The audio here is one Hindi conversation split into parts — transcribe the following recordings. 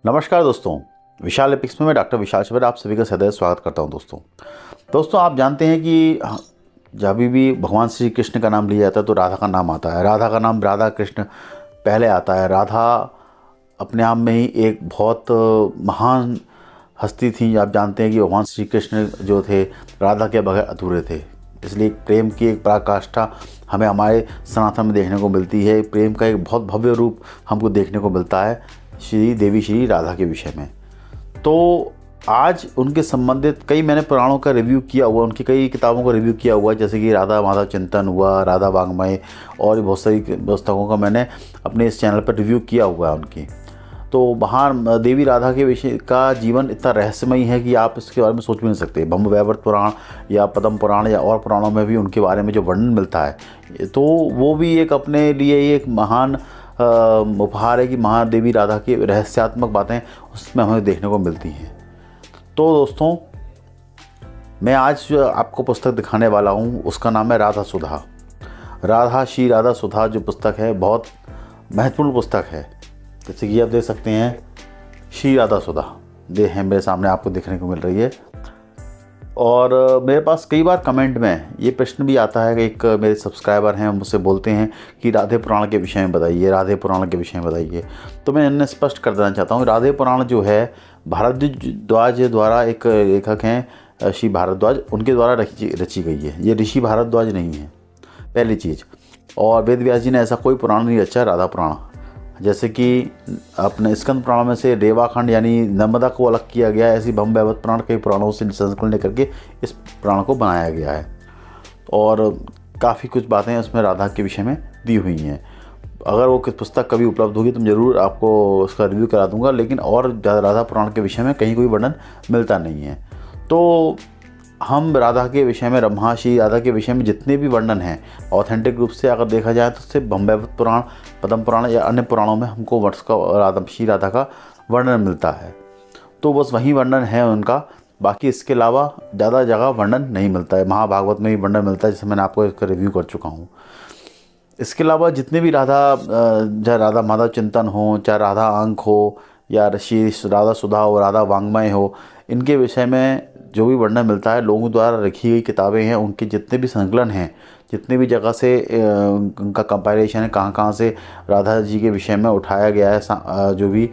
नमस्कार दोस्तों, विशाल एपिक्स में मैं डॉक्टर विशाल शिवर आप सभी का सदैव स्वागत करता हूं। दोस्तों आप जानते हैं कि जब भी भगवान श्री कृष्ण का नाम लिया जाता है तो राधा का नाम आता है। राधा का नाम राधा कृष्ण पहले आता है। राधा अपने आप में ही एक बहुत महान हस्ती थी। आप जानते हैं कि भगवान श्री कृष्ण जो थे राधा के बगैर अधूरे थे, इसलिए प्रेम की एक पराकाष्ठा हमें हमारे सनातन में देखने को मिलती है। प्रेम का एक बहुत भव्य रूप हमको देखने को मिलता है श्री राधा के विषय में। तो आज उनके संबंधित कई मैंने पुराणों का रिव्यू किया हुआ, उनकी कई किताबों का रिव्यू किया हुआ, जैसे कि राधा माधव चिंतन हुआ, राधा वाङ्मय और भी बहुत सारी पुस्तकों का मैंने अपने इस चैनल पर रिव्यू किया हुआ है उनकी। तो वहाँ देवी राधा के विषय का जीवन इतना रहस्यमयी है कि आप इसके बारे में सोच भी नहीं सकते। ब्रह्म वैवर्त पुराण या पद्म पुराण या और पुराणों में भी उनके बारे में जो वर्णन मिलता है तो वो भी एक अपने लिए एक महान उपहार है कि महादेवी राधा की रहस्यात्मक बातें उसमें हमें देखने को मिलती हैं। तो दोस्तों मैं आज आपको पुस्तक दिखाने वाला हूँ, उसका नाम है राधा सुधा। श्री राधा सुधा जो पुस्तक है बहुत महत्वपूर्ण पुस्तक है। जैसे कि आप देख सकते हैं श्री राधा सुधा है मेरे सामने आपको देखने को मिल रही है। और मेरे पास कई बार कमेंट में ये प्रश्न भी आता है कि एक मेरे सब्सक्राइबर हैं मुझसे बोलते हैं कि राधे पुराण के विषय में बताइए, राधे पुराण के विषय में बताइए। तो मैं इन्हें स्पष्ट कर देना चाहता हूँ, राधे पुराण जो है भारद्वाज द्वारा एक लेखक हैं श्री भारद्वाज, उनके द्वारा रची गई है। ये ऋषि भारद्वाज नहीं है पहली चीज़। और वेद व्यास जी ने ऐसा कोई पुराण नहीं रचा राधा पुराण। जैसे कि अपने स्कंद पुराण में से रेवाखंड यानी नर्मदा को अलग किया गया है, ऐसी ब्रह्म वैवर्त पुराण के पुराणों से संस्करण लेकर के इस पुराण को बनाया गया है। और काफ़ी कुछ बातें उसमें राधा के विषय में दी हुई हैं। अगर वो पुस्तक कभी उपलब्ध होगी तो मैं ज़रूर आपको उसका रिव्यू करा दूंगा, लेकिन और राधा पुराण के विषय में कहीं कोई वर्णन मिलता नहीं है। तो हम राधा के विषय में, श्री राधा के विषय में जितने भी वर्णन हैं ऑथेंटिक रूप से अगर देखा जाए तो सिर्फ ब्रह्म वैवर्त पुराण, पद्म पुराण या अन्य पुराणों में हमको श्री राधा का वर्णन मिलता है। तो बस वही वर्णन है उनका, बाकी इसके अलावा ज़्यादा जगह वर्णन नहीं मिलता है। महाभागवत में भी वर्णन मिलता है, जैसे मैंने आपको इसका रिव्यू कर चुका हूँ। इसके अलावा जितने भी चाहे राधा माधव चिंतन हो, चाहे राधा अंक हो या श्री राधा सुधा हो, राधा वाङ्मय हो, इनके विषय में जो भी वर्णन मिलता है लोगों द्वारा लिखी गई किताबें हैं, उनके जितने भी संकलन हैं, जितने भी जगह से उनका कंपाइलेशन है, कहाँ से राधा जी के विषय में उठाया गया है, जो भी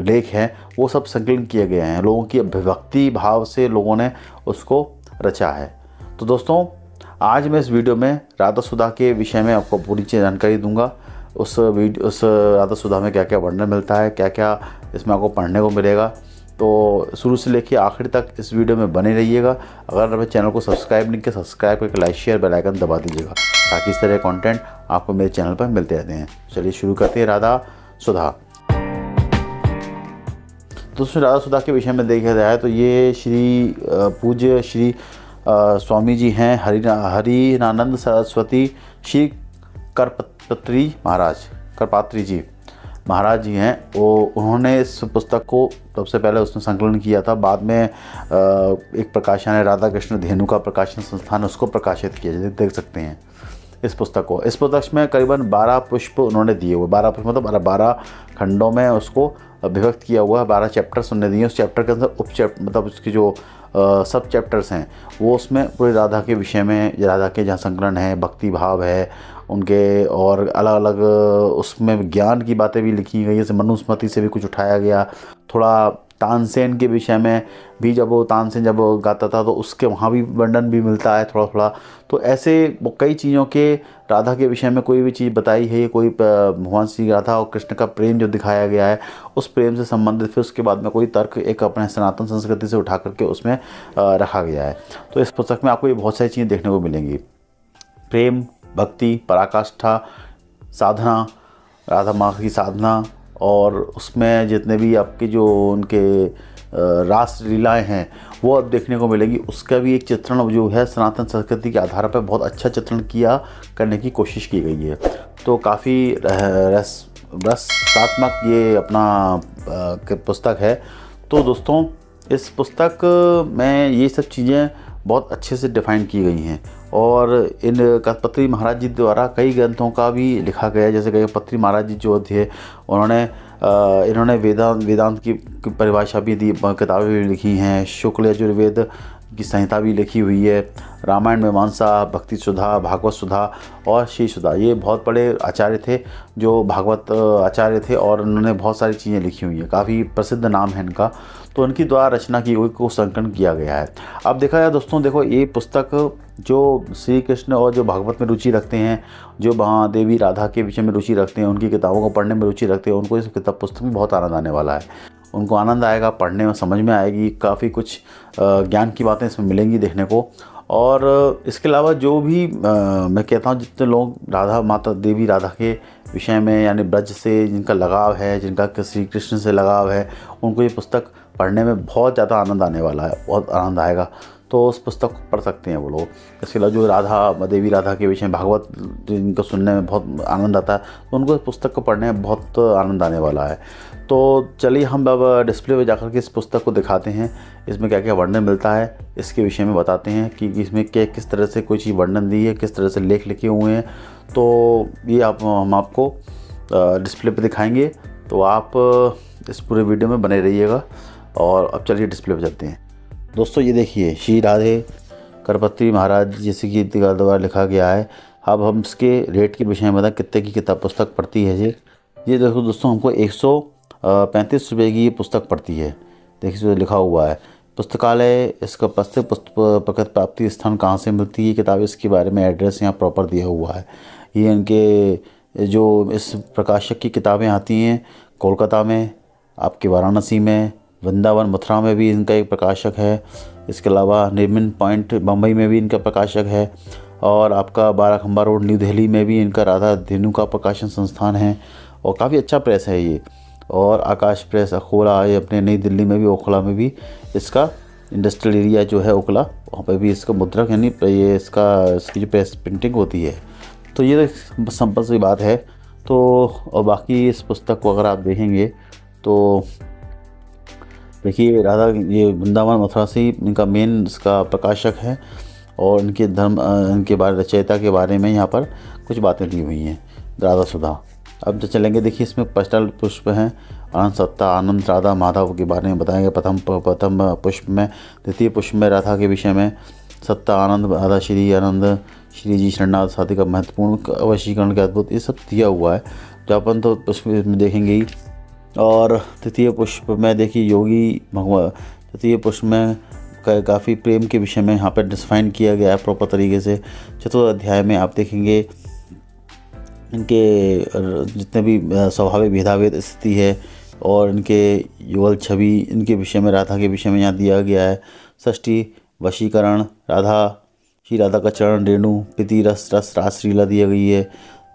लेख हैं वो सब संकलन किए गए हैं। लोगों की अभिव्यक्ति भाव से लोगों ने उसको रचा है। तो दोस्तों आज मैं इस वीडियो में राधा सुधा के विषय में आपको पूरी जानकारी दूंगा। उस राधा सुधा में क्या क्या वर्णन मिलता है, क्या क्या इसमें आपको पढ़ने को मिलेगा। तो शुरू से लेकर आखिर तक इस वीडियो में बने रहिएगा। अगर आप चैनल को सब्सक्राइब नहीं किया, सब्सक्राइब करके लाइक शेयर बेल आइकन दबा दीजिएगा, ताकि इस तरह कंटेंट आपको मेरे चैनल पर मिलते रहते हैं। चलिए शुरू करते हैं राधा सुधा। दोस्तों राधा सुधा के विषय में देखा जाए तो ये पूज्य श्री स्वामी जी हैं हरिनानंद सरस्वती श्री करपात्री जी महाराज जी हैं। उन्होंने इस पुस्तक को सबसे पहले उसमें संकलन किया था। बाद में एक प्रकाशन है राधा कृष्ण धेनु का प्रकाशन संस्थान, उसको प्रकाशित किया, जैसे देख सकते हैं इस पुस्तक को। इस पुस्तक में करीबन 12 पुष्प उन्होंने दिए हुए, 12 पुष्प मतलब 12 खंडों में उसको विभक्त किया हुआ है। 12 चैप्टर्स उन्होंने दिए। उस चैप्टर के अंदर मतलब उसकी जो सब चैप्टर्स हैं वो उसमें पूरे राधा के विषय में, राधा के जहाँ संकलन है, भक्ति भाव है उनके, और अलग अलग उसमें ज्ञान की बातें भी लिखी गई। जैसे मनुस्मृति से भी कुछ उठाया गया। थोड़ा तानसेन के विषय में भी, जब वो तानसेन जब गाता था तो उसके वहाँ भी वर्णन भी मिलता है थोड़ा थोड़ा। तो ऐसे कई चीज़ों के राधा के विषय में कोई भी चीज़ बताई है, कोई भगवान श्री राधा और कृष्ण का प्रेम जो दिखाया गया है उस प्रेम से संबंधित फिर उसके बाद में कोई तर्क एक अपने सनातन संस्कृति से उठा करके उसमें रखा गया है। तो इस पुस्तक में आपको ये बहुत सारी चीज़ें देखने को मिलेंगी। प्रेम, भक्ति, पराकाष्ठा, साधना, राधा माँ की साधना, और उसमें जितने भी आपके जो उनके रास लीलाएँ हैं वो अब देखने को मिलेगी। उसका भी एक चित्रण जो है सनातन संस्कृति के आधार पर बहुत अच्छा चित्रण करने की कोशिश की गई है। तो काफ़ी रसात्मक ये अपना पुस्तक है। तो दोस्तों इस पुस्तक में ये सब चीज़ें बहुत अच्छे से डिफ़ाइन की गई हैं। और इन कल्पत्री महाराज जी द्वारा कई ग्रंथों का भी लिखा गया है। जैसे कल्पत्री महाराज जी जो थे उन्होंने इन्होंने वेदांत की परिभाषा भी दी, किताबें भी लिखी हैं। शुक्ल यजुर्वेद की संहिता भी लिखी हुई है। रामायण मीमांसा, भक्ति सुधा, भागवत सुधा और श्री सुधा, ये बहुत बड़े आचार्य थे जो भागवत आचार्य थे और उन्होंने बहुत सारी चीज़ें लिखी हुई हैं। काफ़ी प्रसिद्ध नाम है इनका। तो उनकी द्वारा रचना की हुई को संकलन किया गया है। अब देखा जाए दोस्तों, देखो ये पुस्तक जो श्री कृष्ण और जो भागवत में रुचि रखते हैं, जो वहाँ देवी राधा के विषय में रुचि रखते हैं, उनकी किताबों को पढ़ने में रुचि रखते हैं, उनको इस किताब पुस्तक में बहुत आनंद आने वाला है। उनको आनंद आएगा, पढ़ने में समझ में आएगी, काफ़ी कुछ ज्ञान की बातें इसमें मिलेंगी देखने को। और इसके अलावा जो भी मैं कहता हूँ, जितने लोग राधा माता देवी राधा के विषय में यानी ब्रज से जिनका लगाव है, जिनका श्री कृष्ण से लगाव है, उनको ये पुस्तक पढ़ने में बहुत ज़्यादा आनंद आने वाला है, बहुत आनंद आएगा। तो उस पुस्तक को पढ़ सकते हैं वो लोग। इसके अलावा जो राधा देवी राधा के विषय में भागवत जिनको सुनने में बहुत आनंद आता है, तो उनको इस पुस्तक को पढ़ने में बहुत आनंद आने वाला है। तो चलिए हम अब डिस्प्ले पे जाकर के इस पुस्तक को दिखाते हैं, इसमें क्या क्या वर्णन मिलता है, इसके विषय में बताते हैं कि इसमें क्या किस तरह से कोई चीज़ वर्णन दी है, किस तरह से लेख लिखे हुए हैं। तो ये हम आपको डिस्प्ले पे दिखाएंगे, तो आप इस पूरे वीडियो में बने रहिएगा। और अब चलिए डिस्प्ले पे चलते हैं। दोस्तों ये देखिए, श्री राधे कल्पत्री महाराज जैसे कि द्वारा लिखा गया है। अब हम इसके रेट के विषय में बताएं, कितने की किताब पुस्तक पड़ती है ये देखो दोस्तों, हमको 135 रुपये की ये पुस्तक पड़ती है। देखिए लिखा हुआ है पुस्तकालय, इसका पुस्तक प्राप्ति स्थान कहाँ से मिलती है किताब, इसके बारे में एड्रेस यहाँ प्रॉपर दिया हुआ है। ये इनके जो इस प्रकाशक की किताबें आती हैं, कोलकाता में, आपके वाराणसी में, वृंदावन मथुरा में भी इनका एक प्रकाशक है। इसके अलावा निर्मिन पॉइंट बम्बई में भी इनका प्रकाशक है। और आपका 12 खंबा रोड न्यू दिल्ली में भी इनका राधा धेनु का प्रकाशन संस्थान है और काफ़ी अच्छा प्रेस है ये। और आकाश प्रेस अकोला, ये अपने नई दिल्ली में भी, ओखला में भी इसका इंडस्ट्रियल एरिया जो है ओखला, वहाँ पर भी इसका मुद्रक यानी ये इसकी जो प्रेस प्रिंटिंग होती है। तो ये सिंपल सी बात है। तो और बाकी इस पुस्तक को अगर आप देखेंगे तो देखिए, राधा ये वृंदावन मथुरा से इनका मेन इसका प्रकाशक है। और इनके इनके बारे रचयिता के बारे में यहाँ पर कुछ बातें दी हुई हैं, राधा सुधा। अब जो चलेंगे, देखिए इसमें पस्टल पुष्प हैं, आनंद सत्ता, आनंद राधा माधव के बारे में बताएंगे प्रथम पुष्प में। द्वितीय पुष्प में राधा के विषय में सत्ता, आनंद, राधा श्री, आनंद श्री जी, शरणागत साथी का महत्वपूर्ण वशीकरण के अद्भुत, ये सब दिया हुआ है जो अपन तो पुष्प में देखेंगे ही। और तृतीय पुष्प में देखिए योगी भगवान, तृतीय पुष्प में काफ़ी प्रेम के विषय में यहाँ पर डिफाइन किया गया है प्रॉपर तरीके से। चतुर्थ अध्याय में आप देखेंगे इनके जितने भी स्वाभाविक भेदाभेद स्थिति है और इनके युगल छवि, इनके विषय में, राधा के विषय में यहाँ दिया गया है। षष्ठी वशीकरण, श्री राधा का चरण रेणु, प्रीति रस रासलीला दी गई है।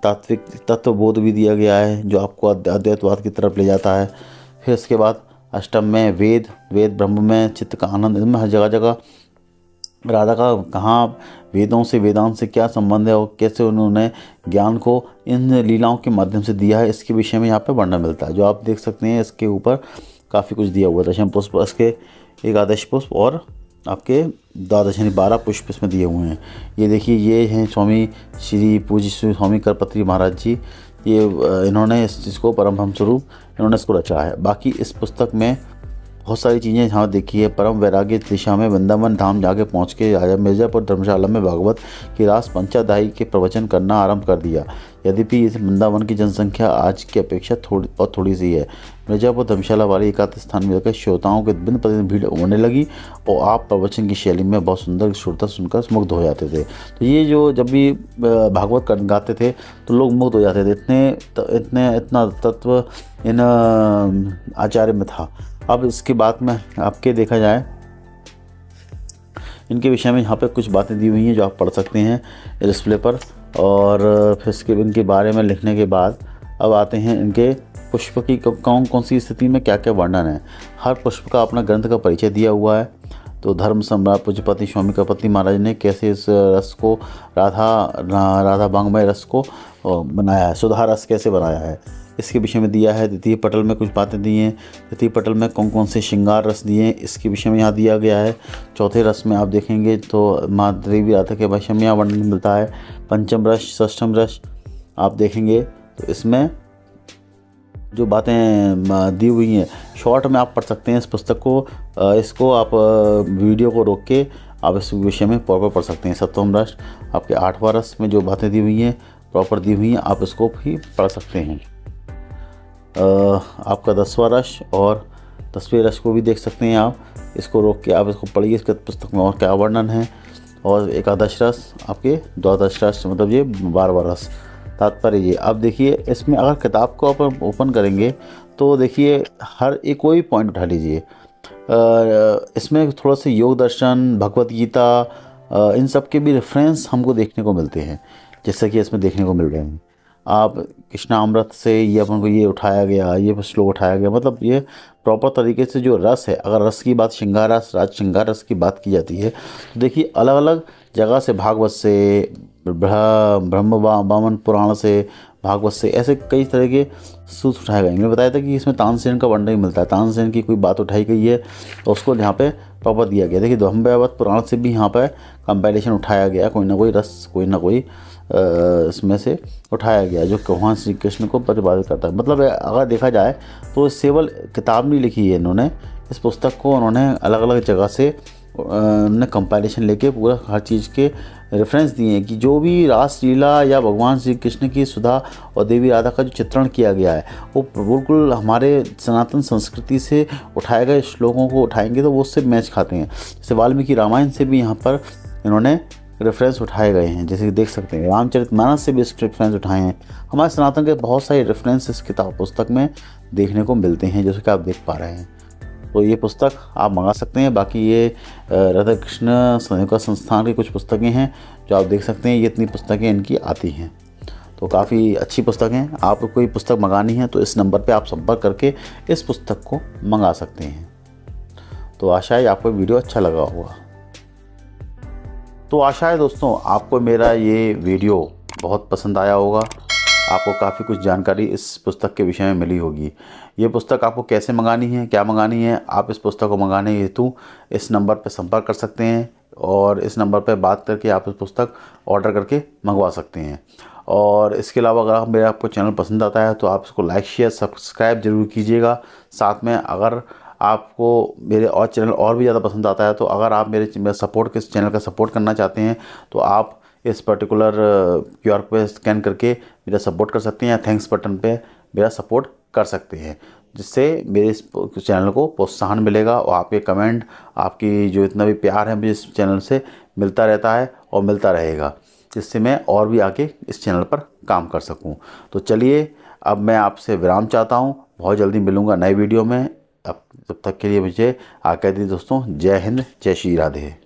तात्विक तत्वबोध भी दिया गया है जो आपको अद्वैतवाद की तरफ ले जाता है। फिर इसके बाद अष्टम में वेद ब्रह्म में चित्त का आनंद, इसमें हर जगह जगह राधा का कहाँ वेदों से, वेदांत से क्या संबंध है और कैसे उन्होंने ज्ञान को इन लीलाओं के माध्यम से दिया है, इसके विषय में यहाँ पे वर्णन मिलता है। जो आप देख सकते हैं इसके ऊपर काफ़ी कुछ दिया हुआ है। दशम पुष्प, इसके एकादश पुष्प और आपके द्वादश यानी 12 पुष्प इसमें दिए हुए हैं। ये देखिए, ये हैं स्वामी श्री पूज्य स्वामी कल्पत्री महाराज जी। ये इन्होंने इस चीज़ को परमहंस स्वरूप इन्होंने इसको रचा है। बाकी इस पुस्तक में बहुत सारी चीज़ें यहाँ देखी है। परम वैराग्य दिशा में वृंदावन धाम जाके पहुँच के आया, मिर्ज़ापुर धर्मशाला में भागवत की रास पंचाध्यायी के प्रवचन करना आरंभ कर दिया। यद्यपि इस वृंदावन की जनसंख्या आज की अपेक्षा थोड़ी सी है। मिर्ज़ापुर धर्मशाला वाले एकांत स्थान में जाकर श्रोताओं के दिन प्रतिदिन भीड़ होने लगी और आप प्रवचन की शैली में बहुत सुंदर श्रोता सुनकर मुग्ध हो जाते थे। तो ये जो जब भी भागवत गाते थे तो लोग मुग्ध हो जाते थे, इतना तत्व इन आचार्य में था। अब इसके बाद में आपके देखा जाए इनके विषय में यहाँ पे कुछ बातें दी हुई हैं जो आप पढ़ सकते हैं डिस्प्ले पर। और फिर इसके इनके बारे में लिखने के बाद अब आते हैं इनके पुष्प की कौन सी स्थिति में क्या क्या वर्णन है। हर पुष्प का अपना ग्रंथ का परिचय दिया हुआ है। तो धर्म सम्राट पूज्यपति स्वामी कल्पत्री महाराज ने कैसे इस रस को राधा वांग्मय रस को बनाया है, सुधा रस कैसे बनाया है। इसके विषय में दिया है। द्वितीय पटल में कुछ बातें दी हैं। तृतीय पटल में कौन कौन से श्रृंगार रस दिए हैं इसके विषय में यहाँ दिया गया है। चौथे रस में आप देखेंगे तो माँ देवी राधा के विषय में यहाँ वर्णन मिलता है। पंचम रस, षष्ठम रस आप देखेंगे तो इसमें जो बातें दी हुई हैं शॉर्ट में आप पढ़ सकते हैं इस पुस्तक को। इसको आप वीडियो को रोक के आप इस विषय में प्रॉपर पढ़ सकते हैं। सप्तम रस आपके 8वां रस में जो बातें दी हुई हैं प्रॉपर दी हुई हैं, आप इसको भी पढ़ सकते हैं। आपका 10वां रस और 10वें रस को भी देख सकते हैं आप। इसको रोक के आप इसको पढ़िए, इसके पुस्तक में और क्या वर्णन है। और एकादश रस आपके द्वादश रस मतलब ये 12वां रस। तात्पर्य ये अब देखिए इसमें अगर किताब को आप ओपन करेंगे तो देखिए हर एक कोई पॉइंट उठा लीजिए। इसमें थोड़ा सा योग दर्शन, भगवत गीता, इन सब के भी रेफरेंस हमको देखने को मिलते हैं, जैसे कि इसमें देखने को मिल रहे हैं। आप कृष्णामृत से ये अपन को ये उठाया गया, ये श्लोक उठाया गया, मतलब ये प्रॉपर तरीके से जो रस है, अगर रस की बात श्रृंगार रस, राज श्रृंगार रस की बात की जाती है तो देखिए अलग अलग जगह से, भागवत से, ब्रह्म बामन पुराण से, भागवत से, ऐसे कई तरह के सूत्र उठाए गए। मैंने बताया था कि इसमें तानसेन का वर्णन मिलता है। तानसेन की कोई बात उठाई गई है तो उसको यहाँ पे प्रॉपर दिया गया। देखिए ब्रह्मवैवर्त पुराण से भी यहाँ पर कंपैरिजन उठाया गया, कोई ना कोई रस, कोई ना कोई इसमें से उठाया गया जो भगवान श्री कृष्ण को प्रतिपादित करता है। मतलब अगर देखा जाए तो केवल किताब नहीं लिखी है इन्होंने, इस पुस्तक को उन्होंने अलग अलग जगह से उन्होंने कंपैरिजन लेके पूरा हर चीज़ के रेफरेंस दिए हैं कि जो भी रासलीला या भगवान श्री कृष्ण की सुधा और देवी राधा का जो चित्रण किया गया है वो बिल्कुल हमारे सनातन संस्कृति से उठाए गए श्लोकों को उठाएंगे तो वो उससे मैच खाते हैं। जैसे वाल्मीकि रामायण से भी यहाँ पर इन्होंने रेफरेंस उठाए गए हैं, जैसे कि देख सकते हैं रामचरितमानस से भी इस रेफरेंस उठाए हैं। हमारे सनातन के बहुत सारे रेफरेंस इस किताब पुस्तक में देखने को मिलते हैं, जैसे कि आप देख पा रहे हैं। तो ये पुस्तक आप मंगा सकते हैं। बाकी ये राधा कृष्ण संयोगा संस्थान की कुछ पुस्तकें हैं जो आप देख सकते हैं, ये इतनी पुस्तकें इनकी आती हैं, तो काफ़ी अच्छी पुस्तक हैं। आपको कोई पुस्तक मंगानी है तो इस नंबर पे आप संपर्क करके इस पुस्तक को मंगा सकते हैं। तो आशा है आपको वीडियो अच्छा लगा होगा। तो आशा है दोस्तों आपको मेरा ये वीडियो बहुत पसंद आया होगा, आपको काफ़ी कुछ जानकारी इस पुस्तक के विषय में मिली होगी। ये पुस्तक आपको कैसे मंगानी है, क्या मंगानी है, आप इस पुस्तक को मंगाने हेतु इस नंबर पर संपर्क कर सकते हैं और इस नंबर पर बात करके आप इस पुस्तक ऑर्डर करके मंगवा सकते हैं। और इसके अलावा अगर मेरा आपको चैनल पसंद आता है तो आप इसको लाइक, शेयर, सब्सक्राइब जरूर कीजिएगा। साथ में अगर आपको मेरे और चैनल और भी ज़्यादा पसंद आता है तो अगर आप मेरे सपोर्ट के चैनल का सपोर्ट करना चाहते हैं तो आप इस पर्टिकुलर QR पे स्कैन करके मेरा सपोर्ट कर सकते हैं या थैंक्स बटन पे मेरा सपोर्ट कर सकते हैं, जिससे मेरे इस चैनल को प्रोत्साहन मिलेगा और आपके कमेंट, आपकी जो इतना भी प्यार है मुझे इस चैनल से मिलता रहता है और मिलता रहेगा, जिससे मैं और भी आगे इस चैनल पर काम कर सकूं। तो चलिए अब मैं आपसे विराम चाहता हूं, बहुत जल्दी मिलूँगा नए वीडियो में। अब तब तक के लिए मुझे आज्ञा दीजिए दोस्तों। जय हिंद, जय श्री राधे।